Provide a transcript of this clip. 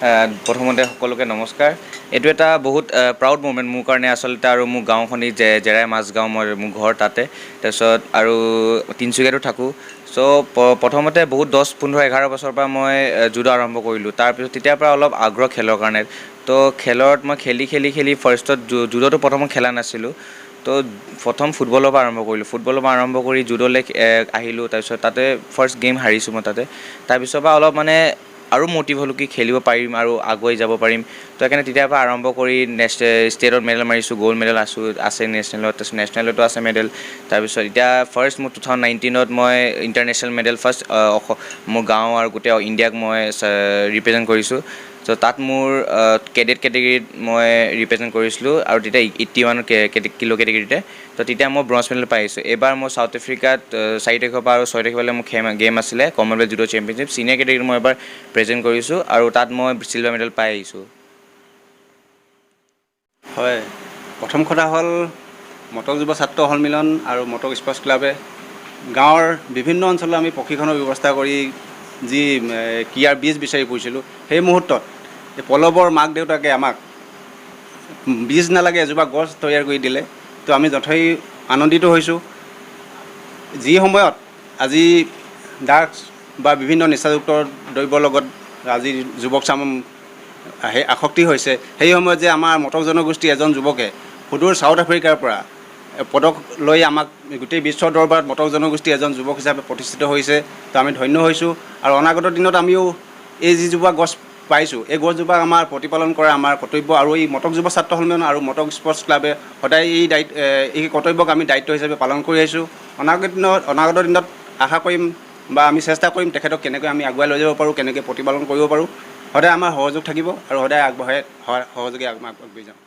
প্ৰথমতে সকলোকে নমস্কাৰ। এইটো এটা বহুত প্ৰাউড মুমেণ্ট মোৰ কাৰণে আচলতে, আৰু মোৰ গাঁওখনি জেৰাই মাজগাঁও, মোৰ ঘৰ তাতে। তাৰপিছত আৰু তিনিচুকীয়াতো থাকোঁ। চ' প্ৰথমতে বহুত 10-15-11 বছৰৰ পৰা মই জুডো আৰম্ভ কৰিলোঁ। তাৰপিছত তেতিয়াৰ পৰা অলপ আগ্ৰহ খেলৰ কাৰণে। তো খেলত মই খেলি ফাৰ্ষ্টত জুডোটো প্ৰথমত খেলা নাছিলোঁ। তো প্ৰথম ফুটবলৰ পৰা আৰম্ভ কৰিলোঁ। ফুটবলৰ পৰা আৰম্ভ কৰি জুডোলৈ আহিলোঁ। তাৰপিছত তাতে ফাৰ্ষ্ট গেম হাৰিছোঁ মই তাতে। তাৰপিছৰ পৰা অলপ মানে আৰু মটিভ হ'লোঁ কি খেলিব পাৰিম আৰু আগুৱাই যাব পাৰিম। তো সেইকাৰণে তেতিয়াৰ পৰা আৰম্ভ কৰি ষ্টেটত মেডেল মাৰিছোঁ, গ'ল্ড মেডেল আছে নেশ্যনেলত, তাৰপিছত নেশ্যনেলতো আছে মেডেল। তাৰপিছত এতিয়া ফাৰ্ষ্ট মোৰ 2019ত মই ইণ্টাৰনেশ্যনেল মেডেল ফাৰ্ষ্ট মোৰ গাঁও আৰু গোটেই ইণ্ডিয়াক মই ৰিপ্ৰেজেণ্ট কৰিছোঁ। চ' তাত মোৰ কেডেট কেটেগৰীত মই ৰিপ্ৰেজেণ্ট কৰিছিলোঁ, আৰু তেতিয়া 81 কিলো কেটেগৰীতে। তো তেতিয়া মই ব্ৰঞ্জ মেডেল পাই আহিছোঁ। এইবাৰ মই চাউথ আফ্ৰিকাত 4 তাৰিখৰ পৰা আৰু 6 তাৰিখলৈ মোৰ গেম আছিলে, কমনৱেলথ জুডো চেম্পিয়নশ্বিপ চিনিয়ৰ কেটেগৰীত মই এবাৰ প্ৰেজেণ্ট কৰিছোঁ, আৰু তাত মই চিলভাৰ মেডেল পাই আহিছোঁ। হয়, প্ৰথম কথা হ'ল মটক যুৱ ছাত্ৰ সন্মিলন আৰু মটক স্পৰ্টছ ক্লাবে গাঁৱৰ বিভিন্ন অঞ্চলত আমি প্ৰশিক্ষণৰ ব্যৱস্থা কৰি যি ক্ৰীড়াৰ বীজ বিচাৰি ফুৰিছিলোঁ, সেই মুহূৰ্তত এই পল্লৱৰ মাক দেউতাকে আমাক বীজ নালাগে এজোপা গছ তৈয়াৰ কৰি দিলে। তো আমি যথেষ্ট আনন্দিত হৈছোঁ। যি সময়ত আজি ড্ৰাগছ বা বিভিন্ন নিচাযুক্ত দ্ৰব্যৰ লগত আজি যুৱকচাম আসক্তি হৈছে, সেই সময়ত যে আমাৰ মটক জনগোষ্ঠীৰ এজন যুৱকে সুদূৰ চাউথ আফ্ৰিকাৰ পৰা পদক লৈ আমাক গোটেই বিশ্বৰ দৰবাৰত মটক জনগোষ্ঠীৰ এজন যুৱক হিচাপে প্ৰতিষ্ঠিত হৈছে, তো আমি ধন্য হৈছোঁ। আৰু অনাগত দিনত আমিও এই যিজোপা গছ পাইছোঁ, এই গছজোপা আমাৰ প্ৰতিপালন কৰা আমাৰ কৰ্তব্য। আৰু এই মটক যুৱ ছাত্ৰ সন্মিলন আৰু মটক স্পৰ্টছ ক্লাবে সদায় এই কৰ্তব্যক আমি দায়িত্ব হিচাপে পালন কৰি আহিছোঁ। অনাগত দিনত আশা কৰিম বা আমি চেষ্টা কৰিম তেখেতক কেনেকৈ আমি আগুৱাই লৈ যাব পাৰোঁ, কেনেকৈ প্ৰতিপালন কৰিব পাৰোঁ। সদায় আমাৰ সহযোগ থাকিব, আৰু সদায় সহযোগে আগবাঢ়ি যাম।